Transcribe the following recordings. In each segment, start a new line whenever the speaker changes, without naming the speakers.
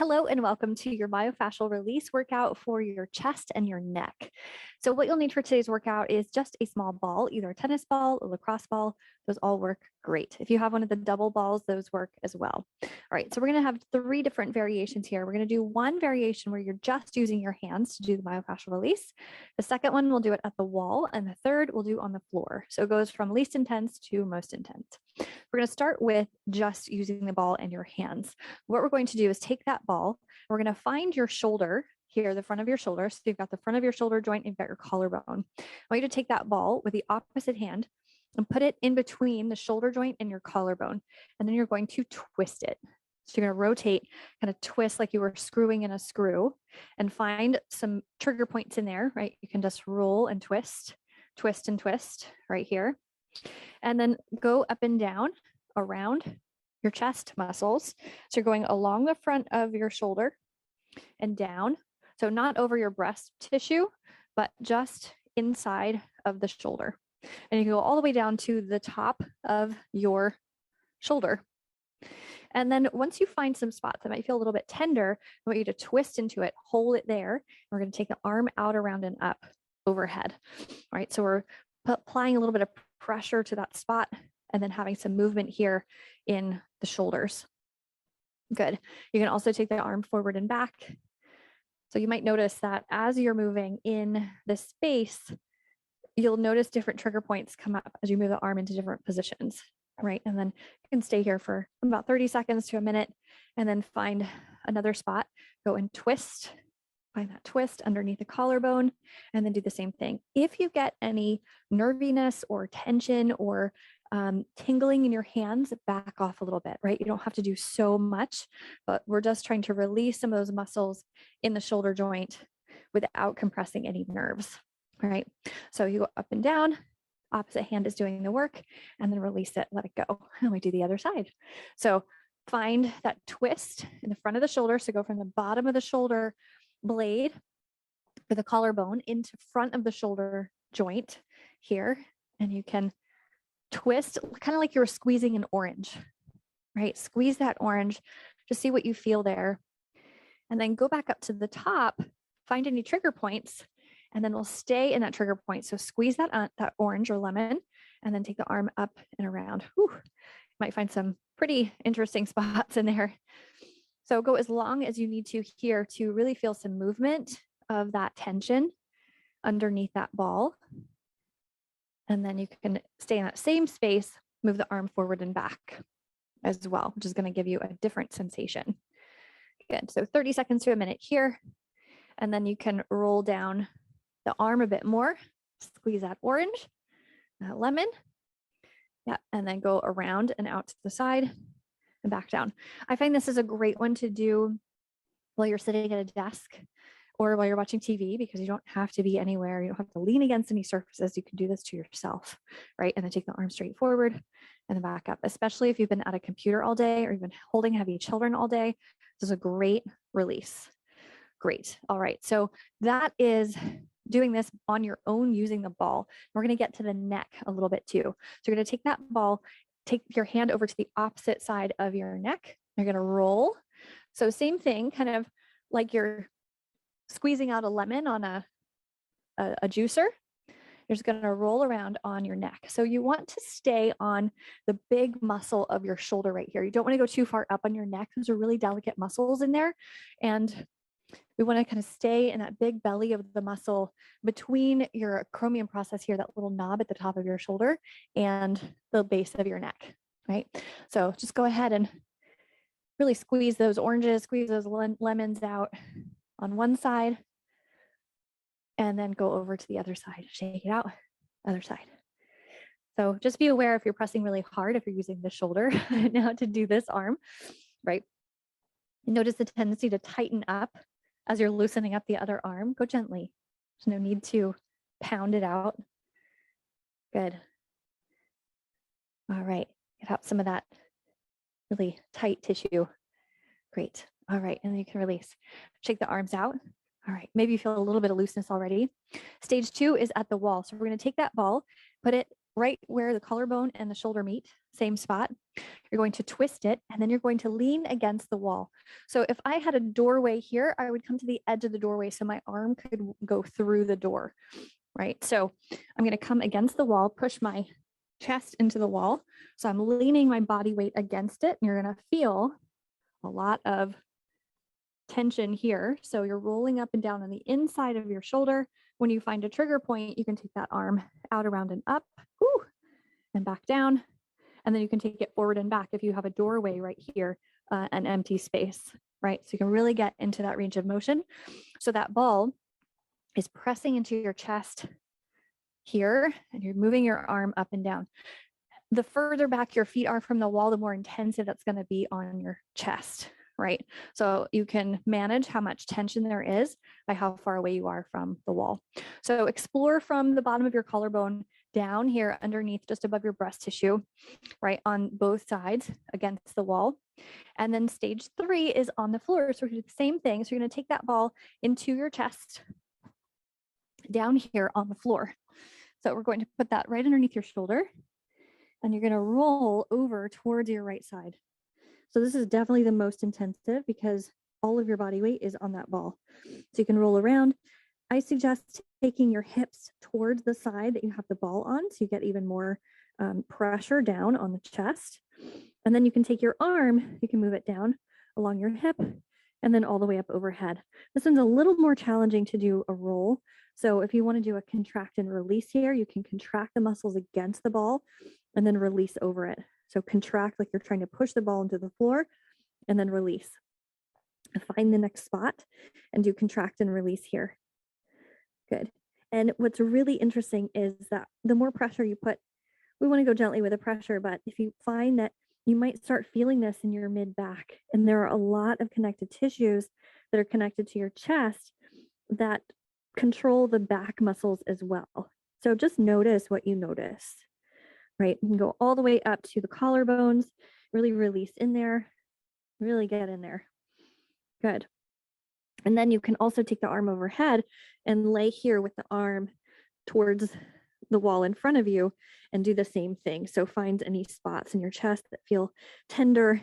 Hello and welcome to your myofascial release workout for your chest and your neck. So what you'll need for today's workout is just a small ball, either a tennis ball, a lacrosse ball. Those all work great. If you have one of the double balls, those work as well. All right, so we're going to have 3 different variations here. We're going to do one variation where you're just using your hands to do the myofascial release. The second one, we'll do it at the wall, and the third we'll do on the floor. So it goes from least intense to most intense. We're going to start with just using the ball and your hands. What we're going to do is take that ball, we're going to find your shoulder here, the front of your shoulder. So you've got the front of your shoulder joint, you've got your collarbone. I want you to take that ball with the opposite hand and put it in between the shoulder joint and your collarbone. And then you're going to twist it. So you're going to rotate, kind of twist like you were screwing in a screw, and find some trigger points in there, right? You can just roll and twist, twist and twist right here. And then go up and down around your chest muscles. So you're going along the front of your shoulder and down. So not over your breast tissue, but just inside of the shoulder. And you can go all the way down to the top of your shoulder. And then once you find some spots that might feel a little bit tender, I want you to twist into it, hold it there. We're going to take the arm out, around, and up overhead. All right, so we're applying a little bit of pressure to that spot and then having some movement here in the shoulders. Good. You can also take the arm forward and back. So you might notice that as you're moving in this space, you'll notice different trigger points come up as you move the arm into different positions, right? And then you can stay here for about 30 seconds to a minute and then find another spot, go and twist, find that twist underneath the collarbone, and then do the same thing. If you get any nerviness or tension or tingling in your hands, back off a little bit, right? You don't have to do so much, but we're just trying to release some of those muscles in the shoulder joint without compressing any nerves, all right? So you go up and down, opposite hand is doing the work, and then release it, let it go. And we do the other side. So find that twist in the front of the shoulder. So go from the bottom of the shoulder blade for the collarbone into front of the shoulder joint here, and you can twist kind of like you were squeezing an orange, right? Squeeze that orange, just see what you feel there. And then go back up to the top, find any trigger points, and then we'll stay in that trigger point. So squeeze that orange or lemon, and then take the arm up and around. Whew. You might find some pretty interesting spots in there. So go as long as you need to here to really feel some movement of that tension underneath that ball. And then you can stay in that same space, move the arm forward and back as well, which is going to give you a different sensation. Good. So 30 seconds to a minute here. And then you can roll down the arm a bit more, squeeze that orange, that lemon. Yeah. And then go around and out to the side and back down. I find this is a great one to do while you're sitting at a desk or while you're watching TV, because you don't have to be anywhere. You don't have to lean against any surfaces. You can do this to yourself, right? And then take the arm straight forward and then back up, especially if you've been at a computer all day or you've been holding heavy children all day. This is a great release. Great. All right. So that is doing this on your own using the ball. We're going to get to the neck a little bit too. So you're going to take that ball, take your hand over to the opposite side of your neck. You're going to roll. So same thing, kind of like you're squeezing out a lemon on a juicer. You're just going to roll around on your neck. So you want to stay on the big muscle of your shoulder right here. You don't want to go too far up on your neck. Those are really delicate muscles in there. And we want to kind of stay in that big belly of the muscle between your acromion process here, that little knob at the top of your shoulder, and the base of your neck, right? So just go ahead and really squeeze those oranges, squeeze those lemons out on one side, and then go over to the other side, shake it out, other side. So just be aware if you're pressing really hard, if you're using the shoulder now to do this arm, right? Notice the tendency to tighten up as you're loosening up the other arm. Go gently. There's no need to pound it out. Good. All right, get out some of that really tight tissue. Great. All right, and then you can release. Shake the arms out. All right, maybe you feel a little bit of looseness already. Stage 2 is at the wall. So we're going to take that ball, put it right where the collarbone and the shoulder meet. same spot. You're going to twist it, and then you're going to lean against the wall. So if I had a doorway here, I would come to the edge of the doorway so my arm could go through the door, right? So I'm going to come against the wall, push my chest into the wall. So I'm leaning my body weight against it, and you're going to feel a lot of tension here. So you're rolling up and down on the inside of your shoulder. When you find a trigger point, you can take that arm out, around, and up, whoo, and back down. And then you can take it forward and back if you have a doorway right here, an empty space, right? So you can really get into that range of motion. So that ball is pressing into your chest here, and you're moving your arm up and down. The further back your feet are from the wall, the more intensive that's going to be on your chest, right? So you can manage how much tension there is by how far away you are from the wall. So explore from the bottom of your collarbone down here underneath, just above your breast tissue, right, on both sides against the wall. And then stage 3 is on the floor. So we're going to do the same thing. So you're going to take that ball into your chest down here on the floor. So we're going to put that right underneath your shoulder, and you're going to roll over towards your right side. So this is definitely the most intensive because all of your body weight is on that ball. So you can roll around. I suggest taking your hips towards the side that you have the ball on, so you get even more pressure down on the chest. And then you can take your arm, you can move it down along your hip and then all the way up overhead. This one's a little more challenging to do a roll. So if you want to do a contract and release here, you can contract the muscles against the ball and then release over it. So contract like you're trying to push the ball into the floor and then release. Find the next spot and do contract and release here. Good. And what's really interesting is that the more pressure you put, we want to go gently with the pressure, but if you find that you might start feeling this in your mid back, and there are a lot of connective tissues that are connected to your chest that control the back muscles as well. So just notice what you notice, right? You can go all the way up to the collarbones, really release in there, really get in there. Good. And then you can also take the arm overhead and lay here with the arm towards the wall in front of you and do the same thing. So find any spots in your chest that feel tender,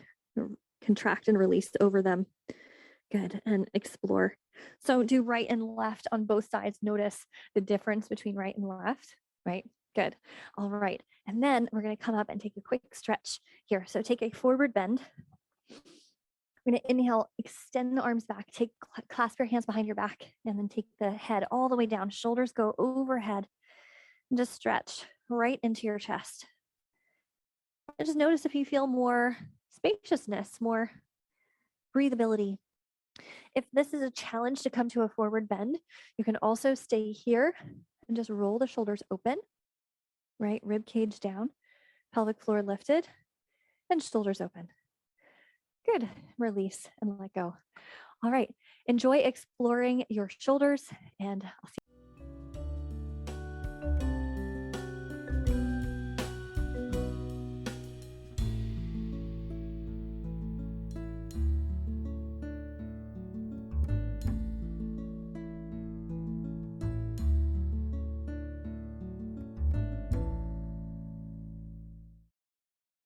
contract and release over them. Good. And explore. So do right and left on both sides. Notice the difference between right and left, right? Good. All right. And then we're going to come up and take a quick stretch here. So take a forward bend. We're going to inhale, extend the arms back, clasp your hands behind your back, and then take the head all the way down. Shoulders go overhead. And just stretch right into your chest. And just notice if you feel more spaciousness, more breathability. If this is a challenge to come to a forward bend, you can also stay here and just roll the shoulders open, right? Rib cage down, pelvic floor lifted, and shoulders open. Good. Release and let go. All right. Enjoy exploring your shoulders, and I'll see you.